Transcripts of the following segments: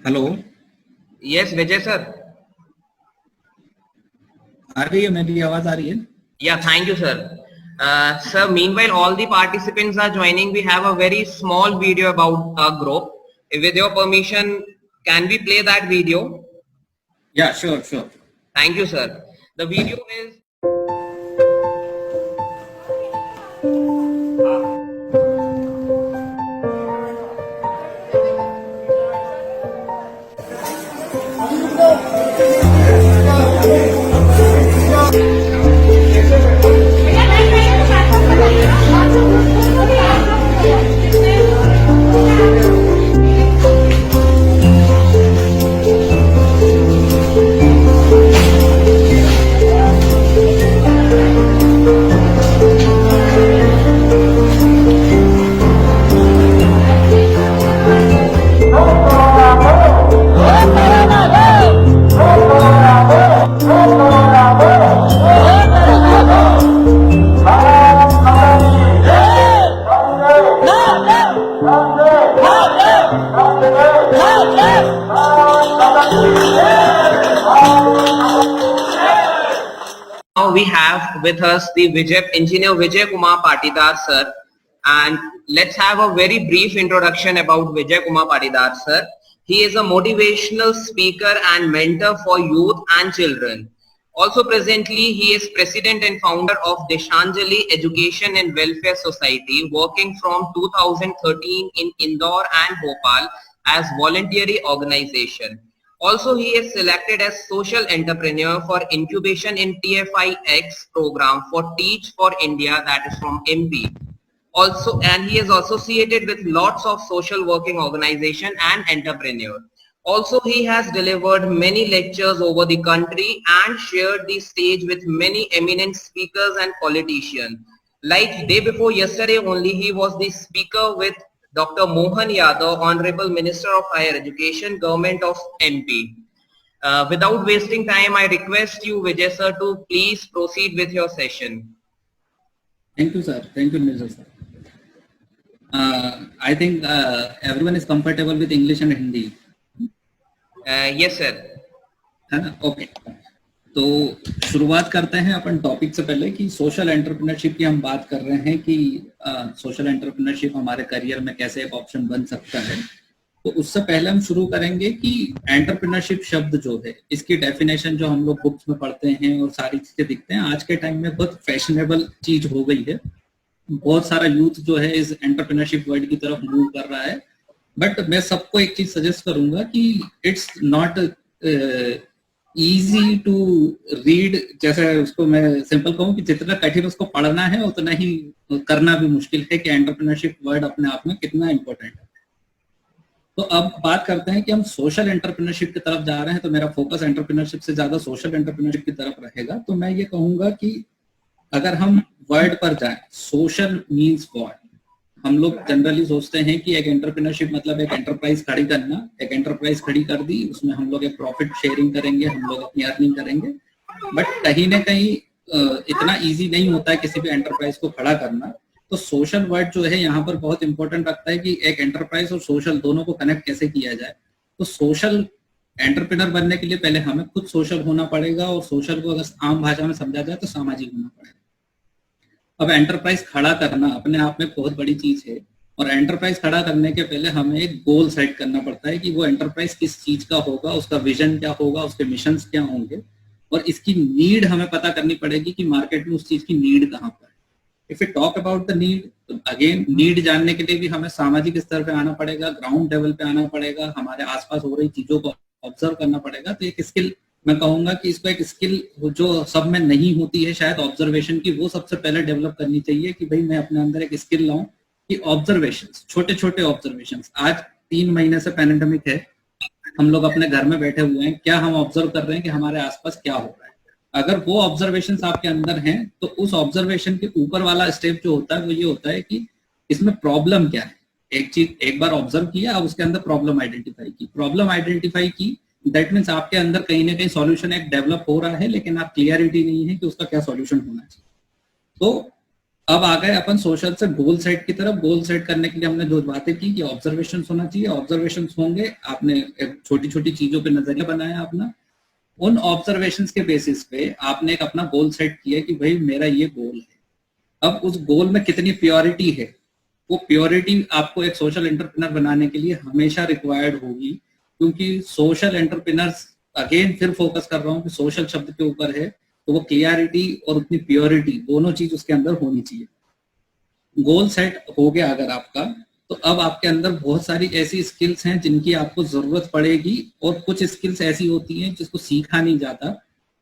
Hello. Yes, Vijay sir. आ रही है, मेरी आवाज आ रही है? Yeah, thank you, sir. Sir, meanwhile, all the participants are joining. We have a very small video about our group. With your permission, can we play that video? या sure sure. Thank you, sir. The video is. Now we have with us the engineer Vijay Kumar Patidar sir, and let's have a very brief introduction about Vijay Kumar Patidar sir. He is a motivational speaker and mentor for youth and children. Also presently, he is president and founder of Deshanjali Education and Welfare Society, working from 2013 in Indore and Bhopal as voluntary organization. Also, he is selected as social entrepreneur for incubation in TFIX program for Teach for India, that is from MP. Also, and he is associated with lots of social working organization and entrepreneur. Also, he has delivered many lectures over the country and shared the stage with many eminent speakers and politicians. Like day before yesterday only, he was the speaker with Dr. Mohan Yadav, Honorable Minister of Higher Education, Government of MP. Without wasting time, I request you, Vijay sir, to please proceed with your session. Thank you, sir. Thank you, Mr. Sir. I think everyone is comfortable with English and Hindi. Yes, sir. है ना? Okay, तो शुरुआत करते हैं अपन topic से पहले कि social entrepreneurship की हम बात कर रहे हैं कि सोशल एंटरप्रेन्योरशिप हमारे करियर में कैसे एक ऑप्शन बन सकता है। तो उससे पहले हम शुरू करेंगे कि एंटरप्रेन्योरशिप शब्द जो है, इसकी डेफिनेशन जो हम लोग बुक्स में पढ़ते हैं और सारी चीजें दिखते हैं, आज के टाइम में बहुत फैशनेबल चीज हो गई है। बहुत सारा यूथ जो है इस एंटरप्रेन्योरशिप वर्ड की तरफ मूव कर रहा है। बट मैं सबको एक चीज सजेस्ट करूंगा कि it's not easy to read. जैसे उसको मैं सिंपल कहूँ कि जितना कठिन उसको पढ़ना है उतना ही करना भी मुश्किल है कि एंटरप्रेन्योरशिप वर्ड अपने आप में कितना इंपॉर्टेंट है। तो अब बात करते हैं कि हम सोशल एंटरप्रेन्योरशिप की तरफ जा रहे हैं, तो मेरा फोकस एंटरप्रेन्योरशिप से ज्यादा सोशल एंटरप्रेन्योरशिप की तरफ रहेगा। तो मैं ये कहूंगा कि अगर हम वर्ड पर जाएं, सोशल मीन्स व्हाट। हम लोग जनरली सोचते हैं कि एक एंटरप्रेन्योरशिप मतलब एक एंटरप्राइज खड़ी करना। एक एंटरप्राइज खड़ी कर दी, उसमें हम लोग एक प्रॉफिट शेयरिंग करेंगे, हम लोग अपनी अर्निंग करेंगे। बट कहीं ना कहीं इतना इजी नहीं होता है किसी भी एंटरप्राइज को खड़ा करना। तो सोशल वर्ड जो है यहाँ पर बहुत इंपॉर्टेंट रखता है कि एक एंटरप्राइज और सोशल दोनों को कनेक्ट कैसे किया जाए। तो सोशल एंटरप्रेन्योर बनने के लिए पहले हमें खुद सोशल होना पड़ेगा, और सोशल को अगर आम भाषा में समझा जाए तो सामाजिक होना पड़ेगा। अब एंटरप्राइज खड़ा करना अपने आप में बहुत बड़ी चीज है, और एंटरप्राइज खड़ा करने के पहले हमें एक गोल सेट करना पड़ता है कि वो एंटरप्राइज किस चीज का होगा, उसका विजन क्या होगा, उसके मिशंस क्या होंगे, और इसकी नीड हमें पता करनी पड़ेगी कि मार्केट में उस चीज की नीड कहाँ पर है। If you talk about the need, again need जानने के लिए भी हमें सामाजिक स्तर पे आना पड़ेगा, ग्राउंड लेवल पे आना पड़ेगा, हमारे आसपास हो रही चीजों को ऑब्जर्व करना पड़ेगा। तो एक स्किल, मैं कहूंगा कि इसको एक स्किल जो सब में नहीं होती है शायद ऑब्जर्वेशन की, वो सबसे पहले डेवलप करनी चाहिए कि भाई मैं अपने अंदर एक स्किल लाऊं कि ऑब्जर्वेशंस, छोटे छोटे ऑब्जर्वेशंस। आज 3 महीने से पैंडेमिक है, हम लोग अपने घर में बैठे हुए हैं, क्या हम ऑब्जर्व कर रहे हैं कि हमारे आसपास क्या हो रहा है? अगर वो ऑब्जर्वेशंस आपके अंदर हैं तो उस ऑब्जर्वेशन के ऊपर वाला स्टेप जो होता है वो ये होता है कि इसमें प्रॉब्लम क्या है। एक चीज एक बार ऑब्जर्व किया, अब उसके अंदर प्रॉब्लम आइडेंटिफाई की, दैट मीन्स आपके अंदर कहीं ना कहीं सॉल्यूशन एक डेवलप हो रहा है, लेकिन आप क्लियरिटी नहीं है कि उसका क्या सॉल्यूशन होना चाहिए। तो अब आ गए अपन सोशल से गोल सेट की तरफ। गोल सेट करने के लिए हमने जो बातें की कि ऑब्जर्वेशन होना चाहिए, ऑब्जर्वेशन होंगे, आपने छोटी छोटी चीजों पे नजरिया बनाया अपना, उन ऑब्जर्वेशन के बेसिस पे आपने एक अपना गोल सेट किया कि भाई मेरा ये गोल है। अब उस गोल में कितनी प्योरिटी है, वो प्योरिटी आपको एक सोशल एंटरप्रेन्योर बनाने के लिए हमेशा रिक्वायर्ड होगी, क्योंकि सोशल एंटरप्रेन्योर्स, अगेन फिर फोकस कर रहा हूँ कि सोशल शब्द के ऊपर है, तो वो क्लियरिटी और उतनी प्योरिटी दोनों चीज उसके अंदर होनी चाहिए। गोल सेट हो गया अगर आपका, तो अब आपके अंदर बहुत सारी ऐसी स्किल्स हैं जिनकी आपको जरूरत पड़ेगी, और कुछ स्किल्स ऐसी होती हैं जिसको सीखा नहीं जाता,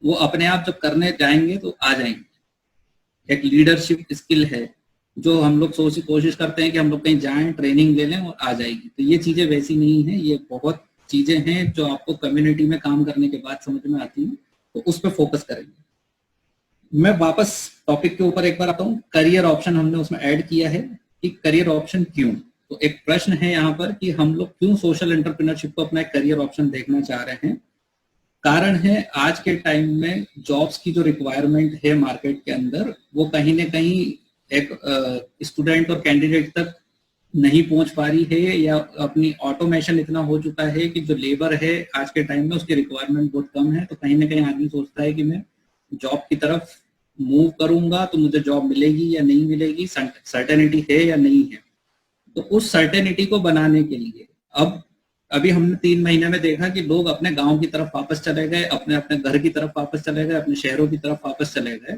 वो अपने आप जब करने जाएंगे तो आ जाएंगे। एक लीडरशिप स्किल है जो हम लोग कोशिश करते हैं कि हम लोग कहीं जाएं, ट्रेनिंग ले लें और आ जाएगी, तो ये चीजें वैसी नहीं है। ये बहुत चीजें हैं जो आपको कम्युनिटी में काम करने के बाद समझ में आती हैं, तो उस पर फोकस करेंगे। मैं वापस टॉपिक के ऊपर एक बार आता हूँ। करियर ऑप्शन हमने उसमें ऐड किया है कि करियर ऑप्शन क्यों, तो एक प्रश्न है यहाँ पर कि हम लोग क्यों सोशल एंटरप्रेन्योरशिप को अपना एक करियर ऑप्शन देखना चाह रहे हैं। कारण है आज के टाइम में जॉब्स की जो रिक्वायरमेंट है मार्केट के अंदर, वो कहीं ना कहीं एक स्टूडेंट और कैंडिडेट तक नहीं पहुंच पा रही है, या अपनी ऑटोमेशन इतना हो चुका है कि जो लेबर है आज के टाइम में उसकी रिक्वायरमेंट बहुत कम है। तो कहीं ना कहीं आदमी सोचता है कि मैं जॉब की तरफ मूव करूंगा तो मुझे जॉब मिलेगी या नहीं मिलेगी, सर्टेनिटी है या नहीं है। तो उस सर्टेनिटी को बनाने के लिए अब अभी हमने 3 महीने में देखा कि लोग अपने गांव की तरफ वापस चले गए, अपने अपने घर की तरफ वापस चले गए, अपने शहरों की तरफ वापस चले गए।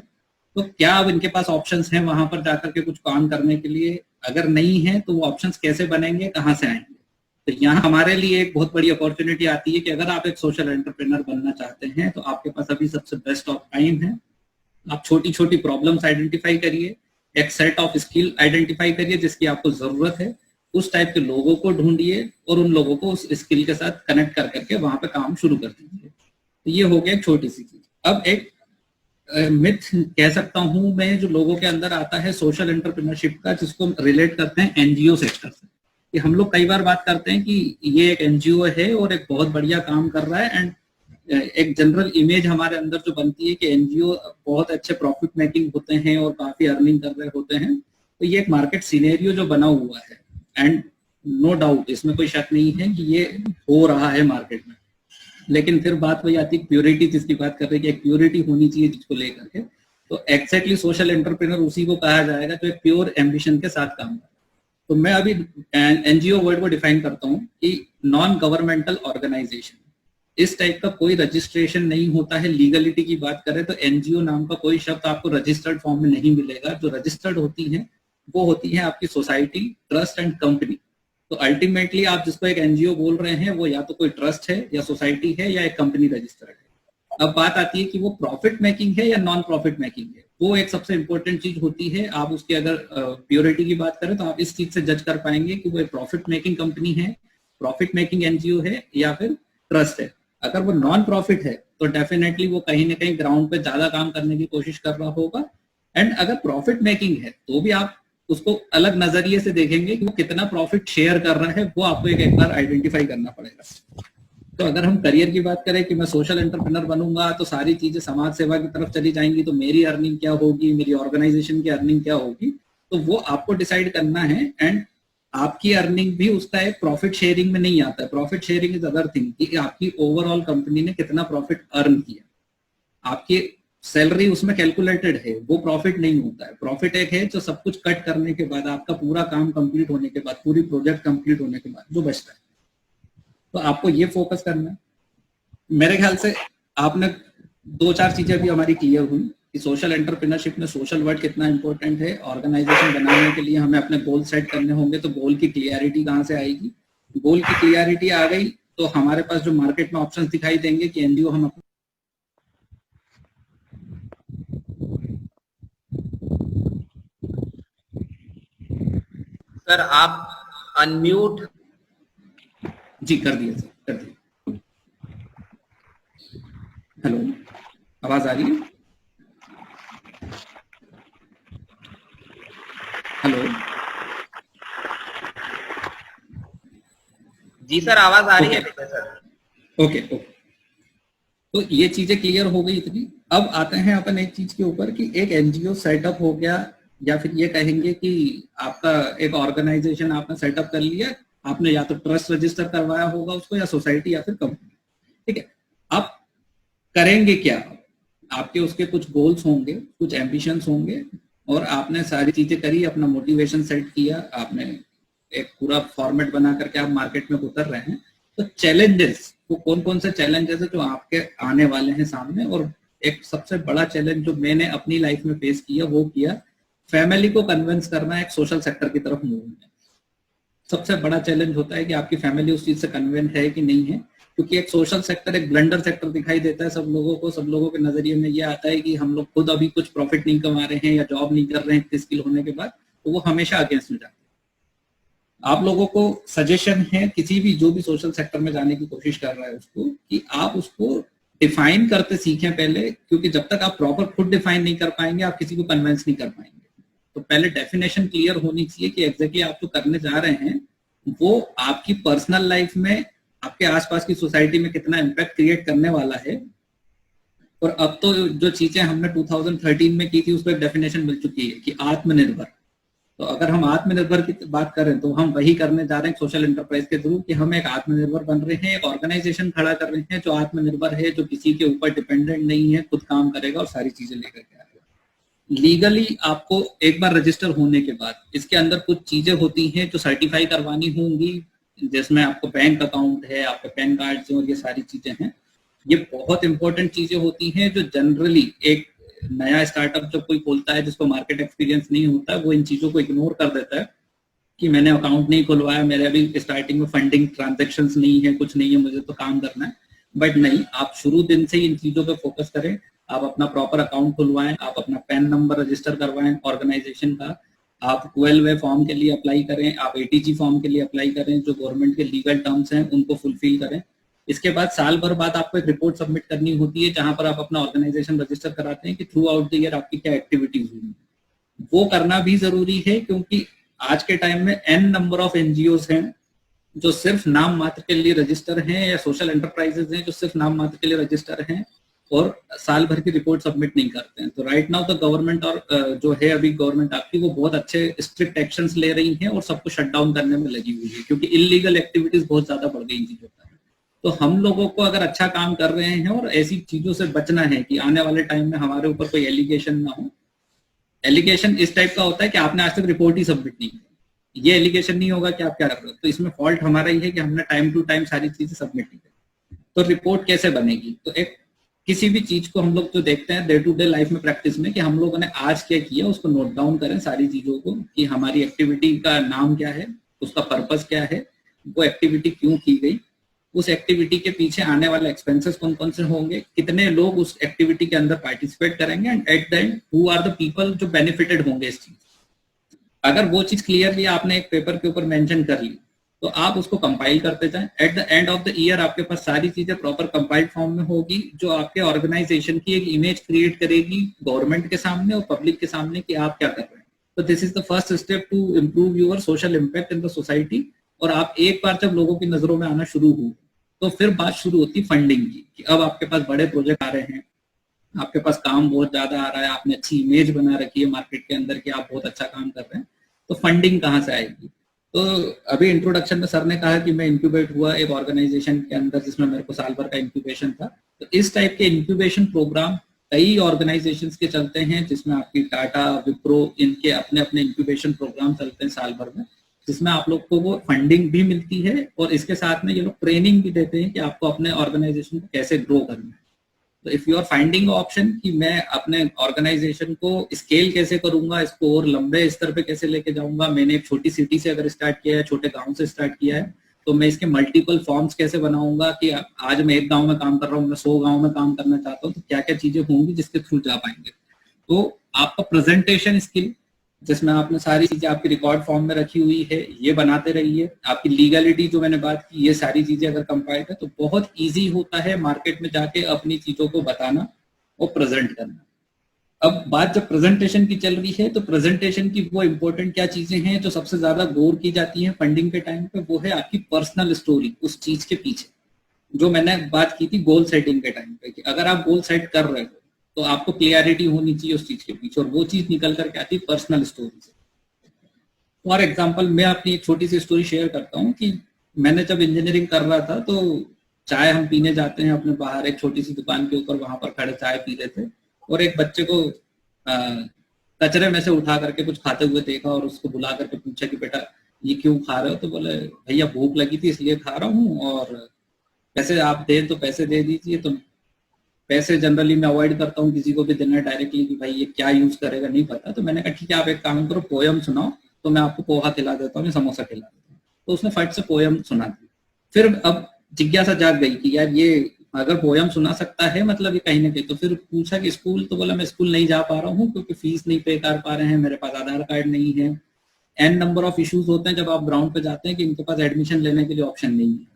तो क्या अब इनके पास ऑप्शंस हैं वहां पर जाकर के कुछ काम करने के लिए? अगर नहीं है तो वो ऑप्शंस कैसे बनेंगे, कहाँ से आएंगे? तो यहाँ हमारे लिए एक बहुत बड़ी अपॉर्चुनिटी आती है कि अगर आप एक सोशल एंटरप्रेन्योर बनना चाहते हैं तो आपके पास अभी सबसे बेस्ट ऑफ टाइम है। आप छोटी छोटी प्रॉब्लम्स आइडेंटिफाई करिए, एक सेट ऑफ स्किल आइडेंटिफाई करिए जिसकी आपको जरूरत है, उस टाइप के लोगों को ढूंढिए और उन लोगों को उस स्किल के साथ कनेक्ट कर करके वहां पे काम शुरू कर दीजिए। तो ये हो गया एक छोटी सी चीज। अब एक मिथ कह सकता हूं मैं जो लोगों के अंदर आता है सोशल एंटरप्रेन्योरशिप का, जिसको रिलेट करते हैं एनजीओ सेक्टर से। कि हम लोग कई बार बात करते हैं कि ये एक एनजीओ है और एक बहुत बढ़िया काम कर रहा है, एंड एक जनरल इमेज हमारे अंदर जो बनती है कि एनजीओ बहुत अच्छे प्रॉफिट मेकिंग होते हैं और काफी अर्निंग कर रहे होते हैं। तो ये एक मार्केट सिनेरियो जो बना हुआ है, एंड नो डाउट इसमें कोई शक नहीं है कि ये हो रहा है मार्केट में। लेकिन फिर बात वही आती है प्योरिटी, जिसकी बात कर रहे हैं कि एक प्योरिटी होनी चाहिए जिसको लेकर के। तो एक्जैक्टली सोशल एंटरप्रेन्योर उसी को कहा जाएगा जो एक प्योर एम्बिशन के साथ काम करे। तो मैं अभी एनजीओ वर्ड को डिफाइन करता हूँ कि नॉन गवर्नमेंटल ऑर्गेनाइजेशन। इस टाइप का कोई रजिस्ट्रेशन नहीं होता है। लीगलिटी की बात करें तो एनजीओ नाम का कोई शब्द आपको रजिस्टर्ड फॉर्म में नहीं मिलेगा। जो रजिस्टर्ड होती है वो होती है आपकी सोसाइटी, ट्रस्ट एंड कंपनी। तो अल्टीमेटली आप जिसको एक एनजीओ बोल रहे हैं वो या तो कोई ट्रस्ट है या सोसाइटी है या एक कंपनी रजिस्टर्ड है। अब बात आती है कि वो प्रॉफिट मेकिंग है या नॉन प्रॉफिट मेकिंग है। वो एक सबसे इंपॉर्टेंट चीज होती है। आप उसकी अगर प्योरिटी की बात करें तो आप इस चीज से जज कर पाएंगे कि वो एक प्रॉफिट मेकिंग कंपनी है, प्रॉफिट मेकिंग एनजीओ है या फिर ट्रस्ट है। अगर वो नॉन प्रॉफिट है तो डेफिनेटली वो कहीं ना कहीं ग्राउंड पे ज्यादा काम करने की कोशिश कर रहा होगा। एंड अगर प्रॉफिट मेकिंग है तो भी आप उसको अलग नजरिए से देखेंगे कि वो कितना प्रॉफिट शेयर कर रहा है, वो आपको एक बार आइडेंटिफाई करना पड़ेगा। तो अगर हम करियर की बात करें कि मैं सोशल एंटरप्रेन्योर बनूंगा तो सारी चीजें समाज सेवा की तरफ चली जाएंगी, तो मेरी अर्निंग क्या होगी, मेरी ऑर्गेनाइजेशन की अर्निंग क्या होगी, तो वो आपको डिसाइड करना है। एंड आपकी अर्निंग भी उसका एक प्रॉफिट शेयरिंग में नहीं आता है। Profit sharing is other thing कि आपकी ओवरऑल कंपनी ने कितना प्रॉफिट अर्न किया। आपकी सैलरी उसमें कैलकुलेटेड है, वो प्रॉफिट नहीं होता है। प्रॉफिट एक है जो सब कुछ कट करने के बाद, आपका पूरा काम कंप्लीट होने के बाद, पूरी प्रोजेक्ट कंप्लीट होने के बाद जो बचता है। तो आपको ये फोकस करना है। मेरे ख्याल से आपने 2-4 चीजें भी हमारी क्लियर हुई कि सोशल एंटरप्रेन्योरशिप में सोशल वर्ड कितना इंपॉर्टेंट है। ऑर्गेनाइजेशन बनाने के लिए हमें अपने गोल सेट करने होंगे, तो गोल की क्लियरिटी कहाँ से आएगी? गोल की क्लियरिटी आ गई तो हमारे पास जो मार्केट में ऑप्शंस दिखाई देंगे कि एनजीओ हम सर आप अनम्यूट। जी कर दिया सर, कर दिया। हेलो, आवाज आ रही है? हेलो जी सर आवाज आ रही है सर। ओके ओके, तो ये चीजें क्लियर हो गई इतनी। अब आते हैं अपन एक चीज के ऊपर कि एक एनजीओ सेटअप हो गया, या फिर ये कहेंगे कि आपका एक ऑर्गेनाइजेशन आपने सेटअप कर लिया, आपने या तो ट्रस्ट रजिस्टर करवाया होगा उसको, या सोसाइटी या फिर कंपनी, ठीक है। आप करेंगे क्या? आपके उसके कुछ गोल्स होंगे, कुछ एम्बिशंस होंगे, और आपने सारी चीजें करी, अपना मोटिवेशन सेट किया, आपने एक पूरा फॉर्मेट बना करके आप मार्केट में उतर रहे हैं। तो चैलेंजेस, वो कौन कौन से चैलेंजेस है जो आपके आने वाले हैं सामने? और एक सबसे बड़ा चैलेंज जो मैंने अपनी लाइफ में फेस किया वो किया, फैमिली को कन्विंस करना एक सोशल सेक्टर की तरफ मूव है। सबसे बड़ा चैलेंज होता है कि आपकी फैमिली उस चीज से कन्विंस है कि नहीं है, क्योंकि एक सोशल सेक्टर एक ब्लंडर सेक्टर दिखाई देता है सब लोगों को। सब लोगों के नजरिए में ये आता है कि हम लोग खुद अभी कुछ प्रॉफिट नहीं कमा रहे हैं या जॉब नहीं कर रहे हैं इतनी स्किल होने के बाद, तो वो हमेशा अगेंस्ट में जाते हैं। आप लोगों को सजेशन है, किसी भी जो भी सोशल सेक्टर में जाने की कोशिश कर रहा है उसको, कि आप उसको डिफाइन करते सीखें पहले, क्योंकि जब तक आप प्रॉपर खुद डिफाइन नहीं कर पाएंगे आप किसी को कन्विंस नहीं कर पाएंगे। तो पहले डेफिनेशन क्लियर होनी चाहिए कि एग्जैक्टली आप जो करने जा रहे हैं वो आपकी पर्सनल लाइफ में, आपके आसपास की सोसाइटी में कितना इम्पैक्ट क्रिएट करने वाला है। और अब तो जो चीजें हमने 2013 में की थी उसको एक डेफिनेशन मिल चुकी है कि आत्मनिर्भर। तो अगर हम आत्मनिर्भर की बात करें तो हम वही करने जा रहे हैं सोशल एंटरप्राइज के थ्रू, कि हम एक आत्मनिर्भर बन रहे हैं, एक ऑर्गेनाइजेशन खड़ा कर रहे हैं जो आत्मनिर्भर है, जो किसी के ऊपर डिपेंडेंट नहीं है, खुद काम करेगा और सारी चीजें लेकर के आएगा। लीगली आपको एक बार रजिस्टर होने के बाद इसके अंदर कुछ चीजें होती हैं जो सर्टिफाई करवानी होंगी, जिसमें आपको बैंक अकाउंट है, आपके पैन कार्ड और ये सारी चीजें हैं। ये बहुत इंपॉर्टेंट चीजें होती हैं जो जनरली एक नया स्टार्टअप जब कोई खोलता है जिसको मार्केट एक्सपीरियंस नहीं होता है, वो इन चीजों को इग्नोर कर देता है कि मैंने अकाउंट नहीं खुलवाया, मेरे अभी स्टार्टिंग में फंडिंग ट्रांजैक्शंस नहीं है, कुछ नहीं है, मुझे तो काम करना है। बट नहीं, आप शुरू दिन से ही इन चीजों पे फोकस करें। आप अपना प्रॉपर अकाउंट खुलवाएं, आप अपना पैन नंबर रजिस्टर करवाएं ऑर्गेनाइजेशन का, आप 12A फॉर्म के लिए अप्लाई करें, आप ATG फॉर्म के लिए अप्लाई करें, जो गवर्नमेंट के लीगल टर्म्स हैं उनको फुलफिल करें। इसके बाद साल भर बाद आपको एक रिपोर्ट सबमिट करनी होती है जहां पर आप अपना ऑर्गेनाइजेशन रजिस्टर कराते हैं कि थ्रू आउट द ईयर आपकी क्या एक्टिविटीज हुई। वो करना भी जरूरी है, क्योंकि आज के टाइम में n नंबर ऑफ NGOs हैं जो सिर्फ नाम मात्र के लिए रजिस्टर हैं, या सोशल एंटरप्राइजेज हैं जो सिर्फ नाम मात्र के लिए रजिस्टर हैं और साल भर की रिपोर्ट सबमिट नहीं करते हैं। तो राइट नाउ द गवर्नमेंट, और जो है अभी गवर्नमेंट आपकी, वो बहुत अच्छे स्ट्रिक्ट एक्शंस ले रही है और सबको शट डाउन करने में लगी हुई है, क्योंकि इलीगल एक्टिविटीज बहुत ज्यादा बढ़ गई इन चीजों पर। तो हम लोगों को अगर अच्छा काम कर रहे हैं और ऐसी चीजों से बचना है कि आने वाले टाइम में हमारे ऊपर कोई एलिगेशन ना हो। एलिगेशन इस टाइप का होता है कि आपने आज तक रिपोर्ट ही सबमिट नहीं की, ये एलिगेशन नहीं होगा कि आप क्या कर रहे हो। तो इसमें फॉल्ट हमारा ही है कि हमने टाइम टू टाइम सारी चीजें सबमिट नहीं की। तो रिपोर्ट कैसे बनेगी? तो एक किसी भी चीज को हम लोग जो देखते हैं डे टू डे लाइफ में प्रैक्टिस में, कि हम लोगों ने आज क्या किया उसको नोट डाउन करें सारी चीजों को, कि हमारी एक्टिविटी का नाम क्या है, उसका पर्पस क्या है, वो एक्टिविटी क्यों की गई, उस एक्टिविटी के पीछे आने वाले एक्सपेंसेस कौन कौन से होंगे, कितने लोग उस एक्टिविटी के अंदर पार्टिसिपेट करेंगे, and at the end who are the people जो बेनिफिटेड होंगे इस चीज। अगर वो चीज क्लियरली आपने एक पेपर के ऊपर मेंशन कर ली तो आप उसको कंपाइल करते जाएं। Eight the end of the year आपके पास सारी चीजें प्रॉपर कंपाइल्ड फॉर्म में होगी, जो आपके ऑर्गेनाइजेशन की एक इमेज क्रिएट करेगी गवर्नमेंट के सामने और पब्लिक के सामने कि आप क्या कर रहे हैं। तो this is the first step to improve your social impact in the society. और आप एक बार जब लोगों की नजरों में आना शुरू हो तो फिर बात शुरू होती फंडिंग की, कि अब आपके पास बड़े प्रोजेक्ट आ रहे हैं, आपके पास काम बहुत ज्यादा आ रहा है, आपने अच्छी इमेज बना रखी है मार्केट के अंदर कि आप बहुत अच्छा काम कर रहे हैं, तो फंडिंग कहाँ से आएगी? तो अभी इंट्रोडक्शन में सर ने कहा कि मैं इंक्यूबेट हुआ एक ऑर्गेनाइजेशन के अंदर जिसमें मेरे को साल भर का इंक्यूबेशन था। तो इस टाइप के इंक्यूबेशन प्रोग्राम कई ऑर्गेनाइजेशंस के चलते हैं, जिसमें आपकी टाटा, विप्रो, इनके अपने अपने इंक्यूबेशन प्रोग्राम चलते हैं साल भर में, जिसमें आप लोग को वो फंडिंग भी मिलती है और इसके साथ में ये लोग ट्रेनिंग भी देते हैं कि आपको अपने ऑर्गेनाइजेशन को कैसे ग्रो करना है। तो if you are finding option कि मैं अपने ऑर्गेनाइजेशन को स्केल कैसे करूंगा, इसको और लंबे स्तर पे कैसे लेके जाऊंगा, मैंने एक छोटी सिटी से अगर स्टार्ट किया है, छोटे गांव से स्टार्ट किया है, तो मैं इसके मल्टीपल फॉर्म्स कैसे बनाऊंगा कि आज मैं एक गांव में काम कर रहा हूँ, मैं 100 गांव में काम करना चाहता हूँ, तो क्या क्या चीजें होंगी जिसके थ्रू जा पाएंगे। तो आपका प्रेजेंटेशन स्किल, जिसमें आपने सारी चीजें आपकी रिकॉर्ड फॉर्म में रखी हुई है, ये बनाते रहिए। आपकी लीगलिटी जो मैंने बात की, ये सारी चीजें अगर कंपाइल्ड है तो बहुत इजी होता है मार्केट में जाके अपनी चीजों को बताना और प्रेजेंट करना। अब बात जब प्रेजेंटेशन की चल रही है, तो प्रेजेंटेशन की वो इंपॉर्टेंट क्या चीजें हैं जो सबसे ज्यादा गौर की जाती है फंडिंग के टाइम पे, वो है आपकी पर्सनल स्टोरी उस चीज के पीछे। जो मैंने बात की थी गोल सेटिंग के टाइम पे, कि अगर आप गोल सेट कर रहे हो तो आपको क्लियरिटी होनी चाहिए उस चीज के पीछे, और वो चीज निकल करके आती है पर्सनल स्टोरी से। फॉर एग्जाम्पल मैं अपनी एक छोटी सी स्टोरी शेयर करता हूँ कि मैंने जब इंजीनियरिंग कर रहा था तो चाय हम पीने जाते हैं अपने बाहर एक छोटी सी दुकान के ऊपर, वहां पर खड़े चाय पी रहे थे और एक बच्चे को कचरे में से उठा करके कुछ खाते हुए देखा और उसको बुला करके पूछा कि बेटा ये क्यों खा रहे हो? तो बोले भैया भूख लगी थी इसलिए खा रहा हूँ, और पैसे आप दें तो पैसे दे दीजिए। तो पैसे जनरली मैं अवॉइड करता हूँ किसी को भी देना डायरेक्टली कि भाई ये क्या यूज करेगा नहीं पता। तो मैंने कहा ठीक है आप एक काम करो, पोयम सुनाओ तो मैं आपको पोहा खिला देता हूँ या समोसा खिला देता हूँ। तो उसने फट से पोयम सुना दी। फिर अब जिज्ञासा जाग गई कि यार ये अगर पोयम सुना सकता है मतलब ये कहीं ना कहीं। तो फिर पूछा कि स्कूल? तो बोला मैं स्कूल नहीं जा पा रहा हूँ क्योंकि फीस नहीं पे कर पा रहे हैं, मेरे पास आधार कार्ड नहीं है, एन नंबर ऑफ इश्यूज होते हैं जब आप ग्राउंड पे जाते हैं कि इनके पास एडमिशन लेने के लिए ऑप्शन नहीं है।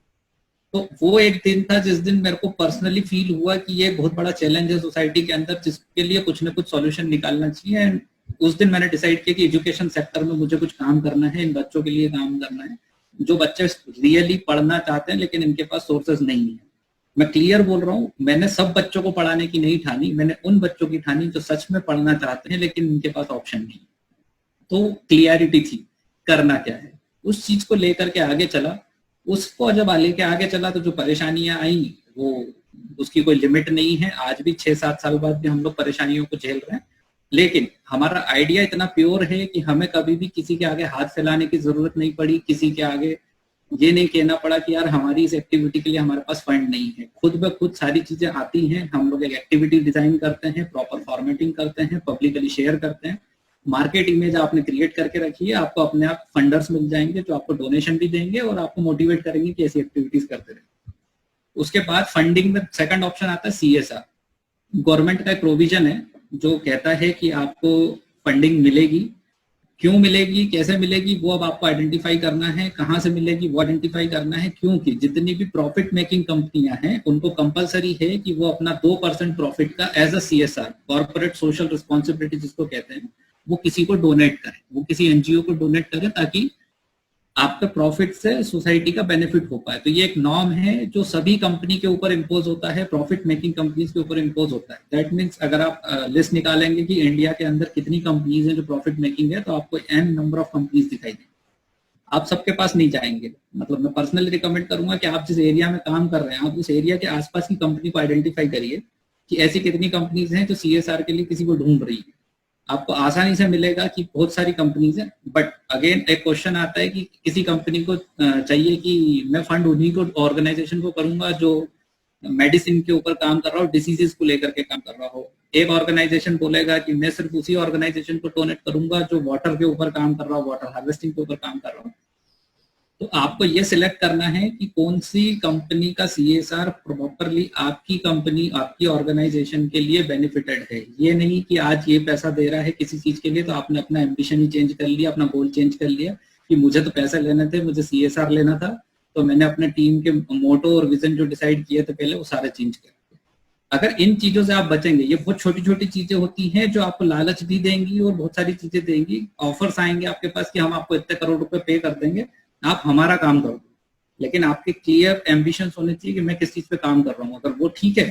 तो वो एक दिन था जिस दिन मेरे को पर्सनली फील हुआ कि ये बहुत बड़ा चैलेंज है सोसाइटी के अंदर जिसके लिए कुछ ना कुछ सॉल्यूशन निकालना चाहिए। एंड उस दिन मैंने डिसाइड किया कि एजुकेशन सेक्टर में मुझे कुछ काम करना है, इन बच्चों के लिए काम करना है जो बच्चे रियली पढ़ना चाहते हैं लेकिन इनके पास सोर्सेज नहीं है। मैं क्लियर बोल रहा हूँ, मैंने सब बच्चों को पढ़ाने की नहीं ठानी, मैंने उन बच्चों की ठानी जो सच में पढ़ना चाहते हैं लेकिन इनके पास ऑप्शन नहीं। तो क्लियरिटी थी करना क्या है, उस चीज को लेकर के आगे चला। उसको जब लेके आगे चला तो जो परेशानियां आई वो उसकी कोई लिमिट नहीं है। आज भी 6-7 साल बाद भी हम लोग परेशानियों को झेल रहे हैं, लेकिन हमारा आइडिया इतना प्योर है कि हमें कभी भी किसी के आगे हाथ फैलाने की जरूरत नहीं पड़ी, किसी के आगे ये नहीं कहना पड़ा कि यार हमारी इस एक्टिविटी के लिए हमारे पास फंड नहीं है। खुद ब खुद सारी चीजें आती हैं। हम लोग एक एक्टिविटी डिजाइन करते हैं, प्रॉपर फॉर्मेटिंग करते हैं, पब्लिकली शेयर करते हैं, मार्केट इमेज आपने क्रिएट करके रखी है, आपको अपने आप फंडर्स मिल जाएंगे जो आपको डोनेशन भी देंगे और आपको मोटिवेट करेंगे कि ऐसी एक्टिविटीज करते रहे। उसके बाद फंडिंग में सेकंड ऑप्शन आता है CSR। गवर्नमेंट का एक प्रोविजन है जो कहता है कि आपको फंडिंग मिलेगी, क्यों मिलेगी, कैसे मिलेगी, वो अब आपको आइडेंटिफाई करना है, कहाँ से मिलेगी वो आइडेंटिफाई करना है। क्योंकि जितनी भी प्रॉफिट मेकिंग कंपनियां हैं उनको कंपलसरी है कि वो अपना 2% प्रॉफिट का as a CSR, corporate social responsibility जिसको कहते हैं, वो किसी को डोनेट करें, वो किसी एनजीओ को डोनेट करें ताकि आपके प्रॉफिट से सोसाइटी का बेनिफिट हो पाए। तो ये एक नॉर्म है जो सभी कंपनी के ऊपर इम्पोज होता है, प्रॉफिट मेकिंग कंपनीज के ऊपर इम्पोज होता है। दैट मीन्स अगर आप लिस्ट निकालेंगे कि इंडिया के अंदर कितनी कंपनीज हैं जो प्रॉफिट मेकिंग है तो आपको n नंबर ऑफ कंपनीज दिखाई देंगी। आप सबके पास नहीं जाएंगे। मतलब मैं पर्सनली रिकमेंड करूंगा कि आप जिस एरिया में काम कर रहे हैं आप उस एरिया के आसपास की कंपनी को आइडेंटिफाई करिए कि ऐसी कितनी कंपनीज हैं जो CSR के लिए किसी को ढूंढ रही है। आपको आसानी से मिलेगा कि बहुत सारी कंपनीज हैं, बट अगेन एक क्वेश्चन आता है कि किसी कंपनी को चाहिए कि मैं फंड उन्हीं को ऑर्गेनाइजेशन को करूंगा जो मेडिसिन के ऊपर काम कर रहा हो, डिसीजेस को लेकर के काम कर रहा हो। एक ऑर्गेनाइजेशन बोलेगा कि मैं सिर्फ उसी ऑर्गेनाइजेशन को डोनेट करूंगा जो वाटर के ऊपर काम कर रहा हो, वाटर हार्वेस्टिंग के ऊपर काम कर रहा हो। तो आपको ये सिलेक्ट करना है कि कौन सी कंपनी का CSR प्रॉपरली आपकी कंपनी, आपकी ऑर्गेनाइजेशन के लिए बेनिफिटेड है। ये नहीं कि आज ये पैसा दे रहा है किसी चीज के लिए तो आपने अपना एम्बिशन ही चेंज कर लिया, अपना गोल चेंज कर लिया कि मुझे तो पैसे लेने थे, मुझे CSR लेना था, तो मैंने अपने टीम के मोटो और विजन जो डिसाइड किए थे पहले वो सारे चेंज कर। अगर इन चीजों से आप बचेंगे, ये बहुत छोटी छोटी चीजें होती हैं जो आपको लालच भी देंगी और बहुत सारी चीजें देंगी। ऑफर्स आएंगे आपके पास कि हम आपको इतने करोड़ रुपए पे कर देंगे, आप हमारा काम करो, लेकिन आपके क्लियर एम्बिशंस होने चाहिए कि मैं किस चीज पे काम कर रहा हूँ। अगर वो ठीक है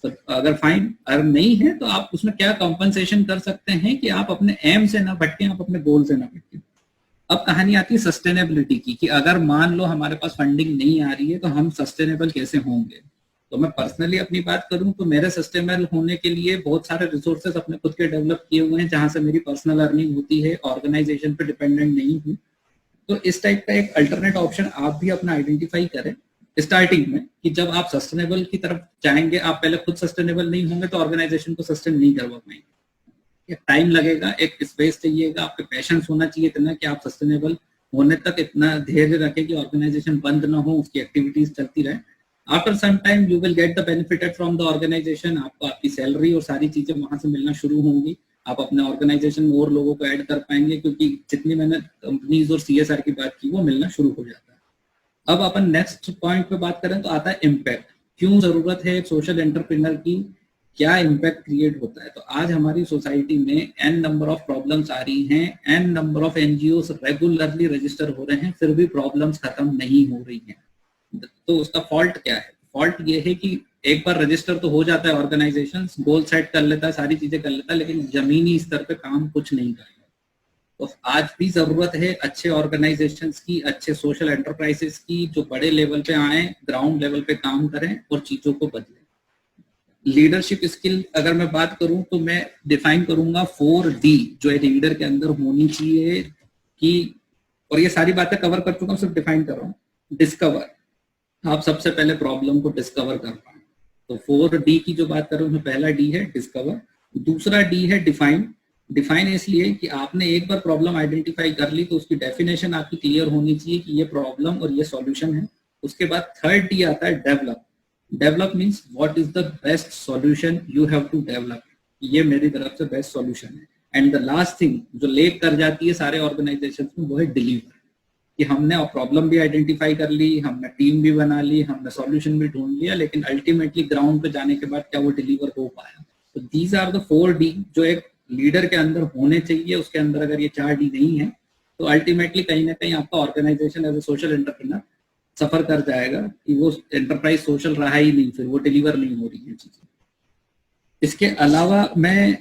तो अगर फाइन, अगर नहीं है तो आप उसमें क्या कंपनसेशन कर सकते हैं कि आप अपने एम से ना भटके, आप अपने गोल से ना भटके। अब कहानी आती है सस्टेनेबिलिटी की कि अगर मान लो हमारे पास फंडिंग नहीं आ रही है तो हम सस्टेनेबल कैसे होंगे। तो मैं पर्सनली अपनी बात करूं तो मेरे सस्टेनेबल होने के लिए बहुत सारे रिसोर्सेज अपने खुद के डेवलप किए हुए हैं जहां से मेरी पर्सनल अर्निंग होती है, ऑर्गेनाइजेशन पे डिपेंडेंट नहीं हूँ। तो इस टाइप का एक अल्टरनेट ऑप्शन आप भी अपना आइडेंटिफाई करें स्टार्टिंग में कि जब आप सस्टेनेबल की तरफ जाएंगे, आप पहले खुद सस्टेनेबल नहीं होंगे तो ऑर्गेनाइजेशन को सस्टेन नहीं करवा पाएंगे। टाइम लगेगा, एक स्पेस चाहिएगा, आपके पैशंस होना चाहिए इतना कि आप सस्टेनेबल होने तक इतना धैर्य रखें कि ऑर्गेनाइजेशन बंद ना हो, उसकी एक्टिविटीज चलती रहे। After some time you will get the benefited from the organization. आपको आपकी सैलरी और सारी चीजें वहां से मिलना शुरू होंगी। आप अपने ऑर्गेनाइजेशन में और लोगों को ऐड कर पाएंगे क्योंकि जितनी मैंने कंपनीज और CSR की बात की वो मिलना शुरू हो जाता है। अब अपन नेक्स्ट पॉइंट पे बात करें तो आता है इम्पैक्ट। क्यों जरूरत है एक सोशल एंटरप्रेन्योर की, क्या इम्पैक्ट क्रिएट होता है। तो आज हमारी सोसाइटी में n नंबर ऑफ प्रॉब्लम्स आ रही हैं, n number of NGOs regularly register हो रहे हैं, फिर भी प्रॉब्लम्स खत्म नहीं हो रही हैं। तो उसका फॉल्ट क्या है? फॉल्ट ये है कि एक बार रजिस्टर तो हो जाता है, ऑर्गेनाइजेशन गोल सेट कर लेता है, सारी चीजें कर लेता है, लेकिन जमीनी स्तर पे काम कुछ नहीं करेगा। तो आज भी जरूरत है अच्छे ऑर्गेनाइजेशंस की, अच्छे सोशल एंटरप्राइजेस की, जो बड़े लेवल पे आए, ग्राउंड लेवल पे काम करें और चीजों को बदलें। लीडरशिप स्किल अगर मैं बात करूं तो मैं डिफाइन करूंगा 4D जो एक लीडर के अंदर होनी चाहिए कि, और ये सारी बातें कवर कर चुका हूं, सिर्फ डिफाइन कर रहा हूं। डिस्कवर, आप सबसे पहले प्रॉब्लम को डिस्कवर कर पाए, तो 4D की जो बात कर रहा हूं उसमें पहला D है डिस्कवर, दूसरा D है डिफाइन। डिफाइन इसलिए कि आपने एक बार प्रॉब्लम आइडेंटिफाई कर ली तो उसकी डेफिनेशन आपकी क्लियर होनी चाहिए कि ये प्रॉब्लम और ये सॉल्यूशन है। उसके बाद थर्ड D आता है develop. Develop means what is the best solution you have to develop, ये मेरी तरफ से बेस्ट सॉल्यूशन है। एंड द लास्ट थिंग जो लेक कर जाती है सारे ऑर्गेनाइजेशन में, वो है डिलीवर, कि हमने प्रॉब्लम भी आइडेंटिफाई कर ली, हमने टीम भी बना ली, हमने सॉल्यूशन भी ढूंढ लिया, लेकिन अल्टीमेटली ग्राउंड पे जाने के बाद क्या वो डिलीवर हो पाया। तो दीज आर द 4D जो एक लीडर के अंदर होने चाहिए। उसके अंदर अगर ये 4D नहीं है तो अल्टीमेटली कहीं ना कहीं आपका organization as a social entrepreneur सफर कर जाएगा कि वो एंटरप्राइज सोशल रहा ही नहीं, फिर वो डिलीवर नहीं हो रही है चीजें। इसके अलावा मैं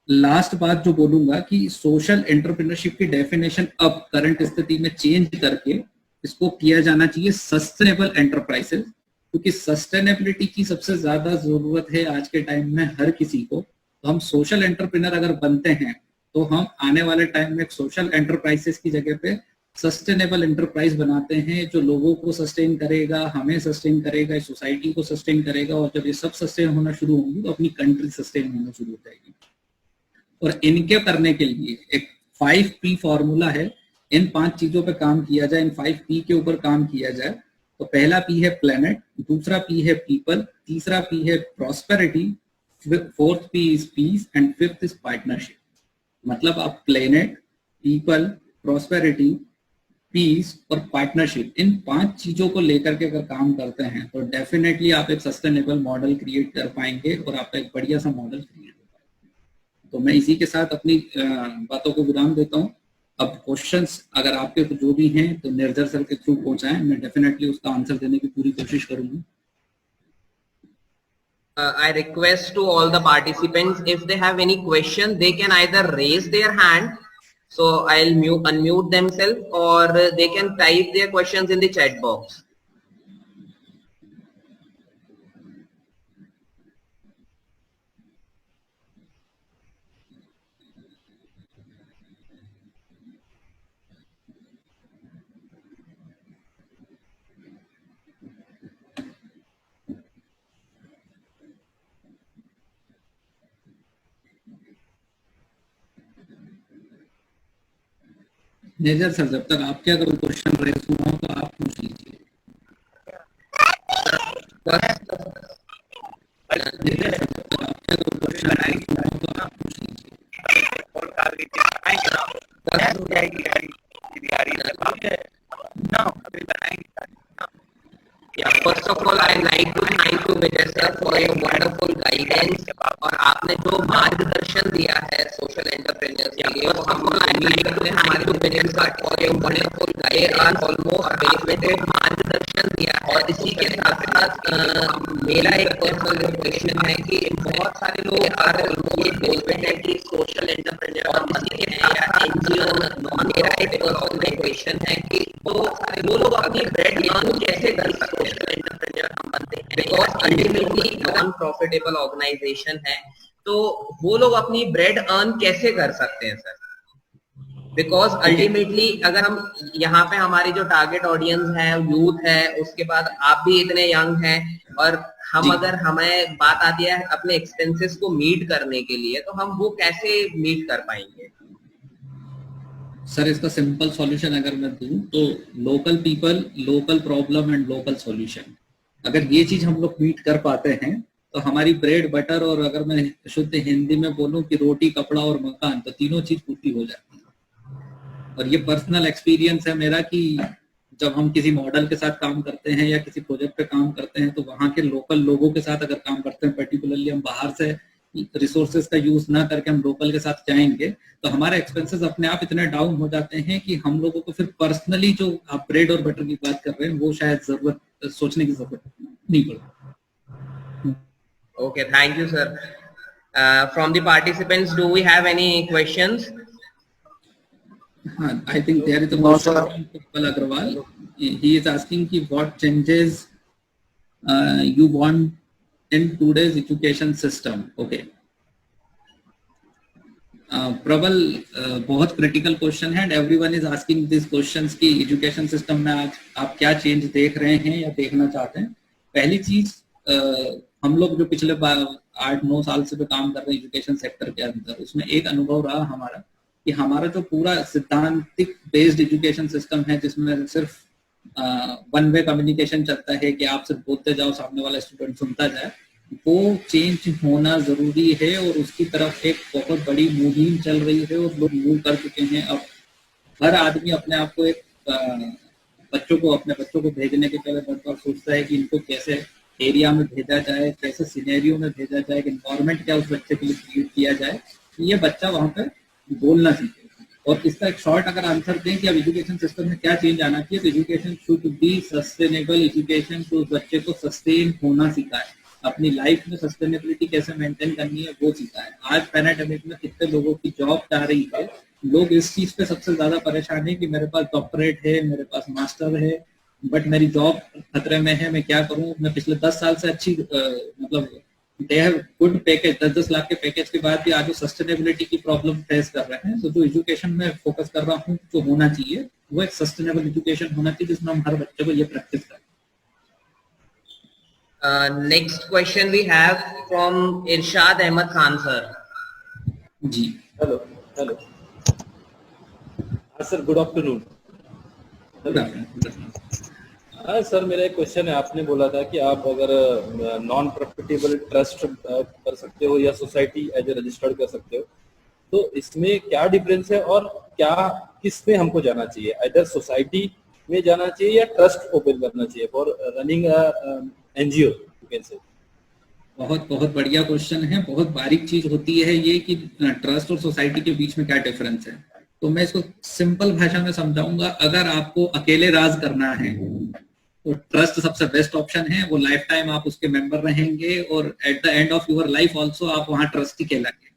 लास्ट बात जो बोलूंगा कि सोशल एंटरप्रेन्योरशिप की डेफिनेशन अब करंट स्थिति में चेंज करके इसको किया जाना चाहिए सस्टेनेबल एंटरप्राइजेस, क्योंकि सस्टेनेबिलिटी की सबसे ज्यादा जरूरत है आज के टाइम में हर किसी को। तो हम सोशल एंटरप्रेन्योर अगर बनते हैं तो हम आने वाले टाइम में एक सोशल एंटरप्राइजेस की जगह पे सस्टेनेबल एंटरप्राइज बनाते हैं, जो लोगों को सस्टेन करेगा, हमें सस्टेन करेगा, सोसाइटी को सस्टेन करेगा। और जब ये सब सस्टेन होना शुरू होंगी तो अपनी कंट्री सस्टेन होना शुरू हो जाएगी। और इनके करने के लिए एक 5P फॉर्मूला है, इन 5 चीजों पे काम किया जाए, इन 5P के ऊपर काम किया जाए। तो पहला P है प्लेनेट, दूसरा P है पीपल, तीसरा P है prosperity, fourth P is peace and fifth is partnership. मतलब आप प्लेनेट, पीपल, प्रॉस्पेरिटी, पीस और पार्टनरशिप, इन 5 चीजों को लेकर के अगर काम करते हैं तो डेफिनेटली आप एक सस्टेनेबल मॉडल क्रिएट कर पाएंगे और आपका एक बढ़िया सा मॉडल क्रिएट हो पाएगा। तो मैं इसी के साथ अपनी बातों को विराम देता हूँ। अब क्वेश्चंस अगर आपके जो भी हैं तो निर्जर सर के थ्रू पहुंचाएं, मैं डेफिनेटली उसका आंसर देने की पूरी कोशिश करूंगा। I request to all the participants, if they have any question, they can either raise their hand, so I'll unmute themselves, or they can type their questions in the chat box. नेजर sir, जब तक आपके अगर question raise हुआ हो तो आप पूछ लीजिए। नेजर सर, जब तक आपके अगर क्वेश्चन रेज हुआ हो तो आप पूछ लीजिए। Yeah, first of all, I'd like to thank you, Vijay sir, for your wonderful guidance. और आपने जो मार्गदर्शन दिया है सोशल एंटरप्रेन्योर्स के लिए, वो हम उम्मीद करते हैं हमारे जो Vijay sir for your wonderful guidance, almost basic मार्गदर्शन दिया है। और इसी के साथ साथ मेरा एक पर्सनल क्वेश्चन है कि बहुत सारे लोग ये बोलते हैं कि सोशल एंटरप्रेन्योर और इसी के साथ एनजीओ, मेरा एक पर्सनल क्वेश्चन है कि वो लोग अपनी ब्रेड अर्न कैसे कर सकते हैं सोशल एंटरप्रेन्योर हम बनते हैं, because ultimately non profitable organization है, तो वो लोग अपनी ब्रेड अर्न कैसे कर सकते हैं सर? बिकॉज अल्टीमेटली अगर हम यहाँ पे हमारी जो टारगेट ऑडियंस है यूथ है, उसके बाद आप भी इतने यंग हैं, और हम अगर हमें बात आती है अपने एक्सपेंसेस को मीट करने के लिए, तो हम वो कैसे मीट कर पाएंगे? सर, इसका सिंपल सॉल्यूशन अगर मैं दूं तो local people, local problem and local solution, अगर ये चीज हम लोग मीट कर पाते हैं तो हमारी ब्रेड बटर, और अगर मैं शुद्ध हिंदी में बोलूं कि रोटी, कपड़ा और मकान, तो तीनों चीज पूरी हो जाती है। और ये पर्सनल एक्सपीरियंस है मेरा कि जब हम किसी मॉडल के साथ काम करते हैं या किसी प्रोजेक्ट पे काम करते हैं तो वहाँ के लोकल लोगों के साथ अगर काम करते हैं, पर्टिकुलरली हम बाहर से रिसोर्सेज का यूज ना करके हम लोकल के साथ जाएंगे, तो हमारे एक्सपेंसेस अपने आप इतने डाउन हो जाते हैं कि हम लोगों को फिर पर्सनली जो आप ब्रेड और बटर की बात कर रहे हैं वो शायद सोचने की जरूरत नहीं पड़ती। Okay, thank you, sir. From the participants, do we have any questions? I think there is a question from Utpal Agrawal. He is asking कि what changes you want in today's education system. Okay. प्रबल बहुत critical question है and everyone is asking this questions कि education system में आज आप क्या change देख रहे हैं या देखना चाहते हैं. पहली चीज, हम लोग जो पिछले 8-9 साल से भी काम कर रहे हैं एजुकेशन सेक्टर के अंदर, उसमें एक अनुभव रहा हमारा कि हमारा जो पूरा सिद्धांतिक बेस्ड एजुकेशन सिस्टम है जिसमें सिर्फ वन वे कम्युनिकेशन चलता है कि आप सिर्फ बोलते जाओ, सामने वाला स्टूडेंट सुनता जाए, वो चेंज होना जरूरी है और उसकी तरफ एक बहुत बड़ी मुहिम चल रही है और लोग मूव कर चुके हैं. अब हर आदमी अपने आप को एक अपने बच्चों को भेजने के पहले बार सोचता है कि इनको कैसे एरिया में भेजा जाए, कैसे सिनेरियो में भेजा जाए, एनवायरमेंट क्या उस बच्चे के लिए क्रिएट किया जाए कि ये बच्चा वहाँ पे बोलना सीखे. और इसका एक शॉर्ट अगर आंसर दें कि अब एजुकेशन सिस्टम में क्या चेंज आना चाहिए, तो education should be sustainable education, तो उस बच्चे को सस्टेन होना सिखाए, अपनी लाइफ में सस्टेनेबिलिटी कैसे मेंटेन करनी है वो सीखा है. आज पैंडेमिक में कितने लोगों की जॉब जा रही है, लोग इस चीज पे सबसे ज्यादा परेशान है कि मेरे पास डॉक्टरेट है, मेरे पास मास्टर है, बट मेरी जॉब खतरे में है, मैं क्या करूं. मैं पिछले 10 साल से अच्छी मतलब they have good package, 10-10 lakh के पैकेज के बाद भी आज सस्टेनेबिलिटी की प्रॉब्लम फेस कर रहे हैं. तो जो एजुकेशन में फोकस कर रहा हूँ जो होना चाहिए वो एक सस्टेनेबल एजुकेशन होना चाहिए जिसमें हम हर बच्चे को ये प्रैक्टिस करें. Next question we have from Irshad Ahmed Khan sir. Ji. Hello. हाँ सर, गुड आफ्टरनून. हाँ सर, मेरा एक क्वेश्चन है. आपने बोला था कि आप अगर नॉन प्रॉफिटेबल ट्रस्ट कर सकते हो या सोसाइटी एज ए रजिस्टर्ड कर सकते हो, तो इसमें क्या डिफरेंस है और क्या किस में हमको जाना चाहिए? इधर सोसाइटी में जाना चाहिए या ट्रस्ट ओपन करना चाहिए फॉर रनिंग एनजीओ? बहुत बढ़िया क्वेश्चन है. बहुत बारीक चीज होती है ये कि ट्रस्ट और सोसाइटी के बीच में क्या डिफरेंस है. तो मैं इसको सिंपल भाषा में समझाऊंगा. अगर आपको अकेले राज करना है तो ट्रस्ट सबसे बेस्ट ऑप्शन है. वो लाइफ टाइम आप उसके मेंबर रहेंगे और eight the end of your life also आप वहां ट्रस्टी कहलाएंगे.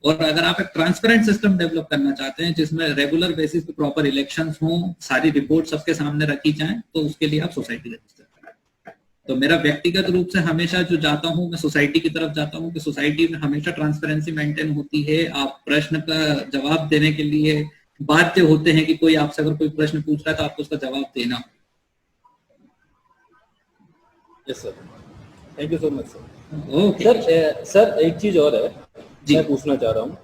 और अगर आप एक ट्रांसपेरेंट सिस्टम डेवलप करना चाहते हैं जिसमें रेगुलर बेसिस पे प्रॉपर इलेक्शंस हों, सारी रिपोर्ट सबके सामने रखी जाएं, तो उसके लिए आप सोसाइटी रजिस्टर करें. तो मेरा व्यक्तिगत रूप से हमेशा जो जाता हूँ मैं सोसाइटी की तरफ जाता हूँ कि सोसाइटी में हमेशा ट्रांसपेरेंसी मेंटेन होती है. आप प्रश्न का जवाब देने के लिए बाध्य होते हैं कि कोई आपसे अगर कोई प्रश्न पूछ रहा है तो आपको उसका जवाब देना. Yes sir, thank you so much sir. Okay sir एक चीज और है मैं पूछना चाह रहा हूँ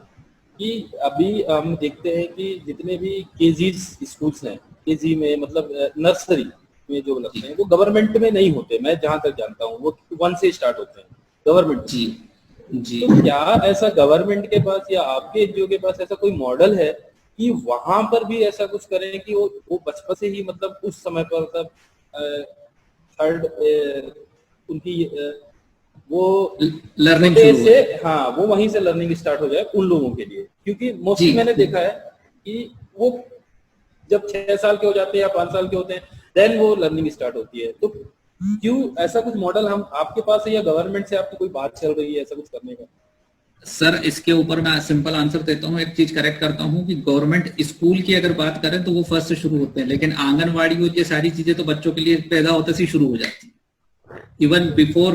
कि अभी हम देखते हैं कि जितने भी केजी स्कूल्स हैं, केजी में मतलब नर्सरी में जो लगते हैं वो गवर्नमेंट में नहीं होते. मैं जहां तक जानता हूँ वो 1 से स्टार्ट होते हैं गवर्नमेंट. जी. तो क्या ऐसा गवर्नमेंट के पास या आपके एनजीओ के पास ऐसा कोई मॉडल है कि वहां पर भी ऐसा कुछ करें कि वो बचपन से ही मतलब उस समय पर मतलब थर्ड उनकी वो लर्निंग से, हाँ, वो वहीं से लर्निंग स्टार्ट हो जाए उन लोगों के लिए? क्योंकि मोस्टली मैंने देखा है कि वो जब 6 साल के हो जाते हैं या 5 साल के होते हैं देन वो लर्निंग स्टार्ट होती है. तो क्यों ऐसा कुछ मॉडल हम आपके पास है या गवर्नमेंट से आपकी कोई बात चल रही है ऐसा कुछ करने का? सर इसके ऊपर मैं सिंपल आंसर देता हूँ. एक चीज करेक्ट करता हूँ कि गवर्नमेंट स्कूल की अगर बात करें तो वो फर्स्ट से शुरू होते हैं, लेकिन आंगनवाड़ी और ये सारी चीजें तो बच्चों के लिए पैदा होते से शुरू हो जाती है. Even before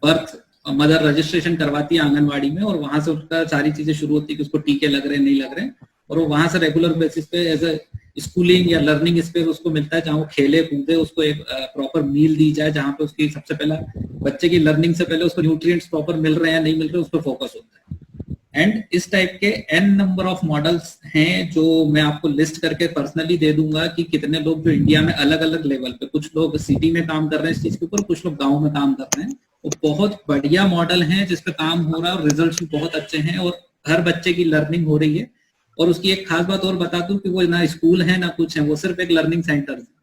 birth mother registration करवाती है आंगनवाड़ी में और वहां से उसका सारी चीजें शुरू होती है कि उसको टीके लग रहे हैं नहीं लग रहे हैं, और वो वहां से रेगुलर बेसिस पे एज ए स्कूलिंग या लर्निंग स्पेस उसको मिलता है जहाँ वो खेले कूदे, उसको एक प्रॉपर मील दी जाए जहाँ पे उसकी सबसे पहला बच्चे की लर्निंग से पहले उसको न्यूट्रिएंट्स प्रॉपर मिल रहे हैं नहीं मिल रहे उस पर फोकस होता है. एंड इस टाइप के n नंबर ऑफ मॉडल्स हैं जो मैं आपको लिस्ट करके पर्सनली दे दूंगा कि कितने लोग जो इंडिया में अलग अलग लेवल पे, कुछ लोग सिटी में काम कर रहे हैं इस चीज के ऊपर, कुछ लोग गाँव में काम कर रहे हैं. वो बहुत बढ़िया मॉडल है जिसपे काम हो रहा है और रिजल्ट्स भी बहुत अच्छे हैं और हर बच्चे की लर्निंग हो रही है. और उसकी एक खास बात और बता दूं कि वो ना स्कूल है ना कुछ है, वो सिर्फ एक लर्निंग सेंटर है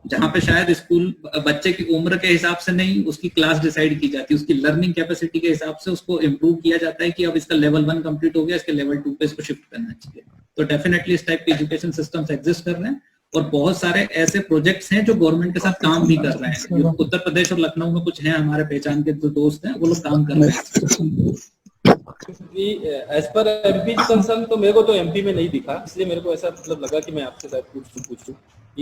जहाँ पे शायद स्कूल बच्चे की उम्र के हिसाब से नहीं उसकी क्लास डिसाइड की जाती है, उसकी लर्निंग कैपेसिटी के हिसाब से उसको इम्प्रूव किया जाता है कि अब इसका लेवल 1 कंप्लीट हो गया, इसके लेवल 2 पे इसको शिफ्ट करना चाहिए. तो डेफिनेटली इस टाइप के एजुकेशन सिस्टम्स एग्जिस्ट कर रहे हैं और बहुत सारे ऐसे प्रोजेक्ट्स हैं जो गवर्नमेंट के साथ काम भी कर रहे हैं। उत्तर प्रदेश और लखनऊ में कुछ हैं हमारे पहचान के जो दोस्त हैं, वो लोग काम कर रहे हैं। एज पर एमपी कंसर्न तो मेरे को तो एमपी में नहीं दिखा, इसलिए मेरे को ऐसा मतलब लगा कि मैं आपसे शायद पूछूं।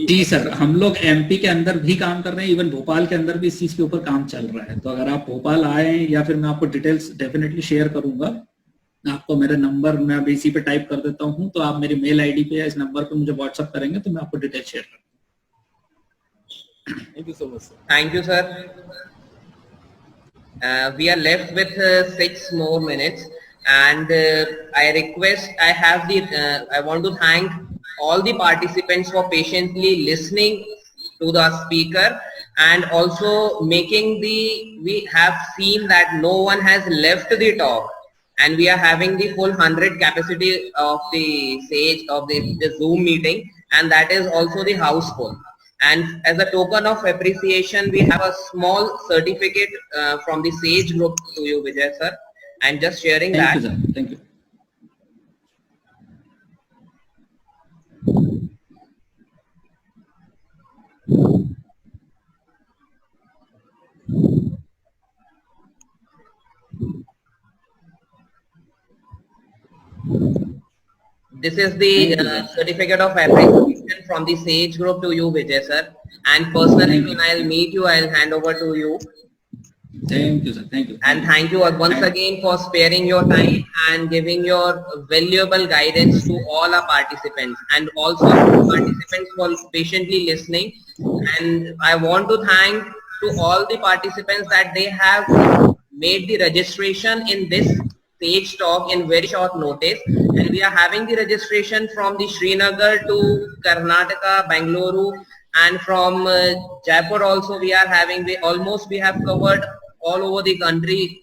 जी सर, हम लोग एमपी के अंदर भी काम कर रहे हैं, इवन भोपाल के अंदर भी इस चीज के ऊपर काम चल रहा है। तो अगर आप भोपाल आए या फिर मैं आपको डिटेल्स डेफिनेटली शेयर करूंगा, आपको मेरा नंबर मैं अभी इसी पे टाइप कर देता हूं, तो आप मेरी मेल आईडी पे या इस नंबर पे मुझे व्हाट्सएप करेंगे तो मैं आपको डिटेल शेयर करूंगा। Thank you so much sir. Thank you sir. We are left with 6 more minutes, and I want to thank all the participants for patiently listening to the speaker, and also we have seen that no one has left the talk, and we are having the full 100 capacity of the Sage of the Zoom meeting, and that is also the house full. And as a token of appreciation, we have a small certificate from the Sage group to you, Vijay sir. I'm just sharing that. Thank you, sir. Thank you. This is the certificate of appreciation from the Sage group to you, Vijay sir. And personally, when I'll meet you, I'll hand over to you. Thank you, sir. Thank you. And thank you once again for sparing your time and giving your valuable guidance to all our participants, and also participants for patiently listening. And I want to thank to all the participants that they have made the registration in this Sage talk in very short notice, and we are having the registration from the Srinagar to Karnataka, Bangalore, and from Jaipur also we are having. We have covered all over the country,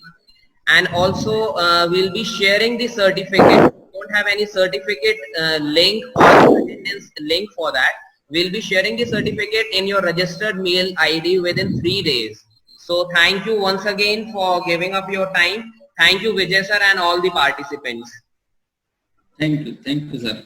and also we'll be sharing the certificate. We don't have any certificate link or attendance link for that. We'll be sharing the certificate in your registered mail ID within 3 days. So thank you once again for giving up your time. Thank you, Vijay sir, and all the participants. Thank you, sir.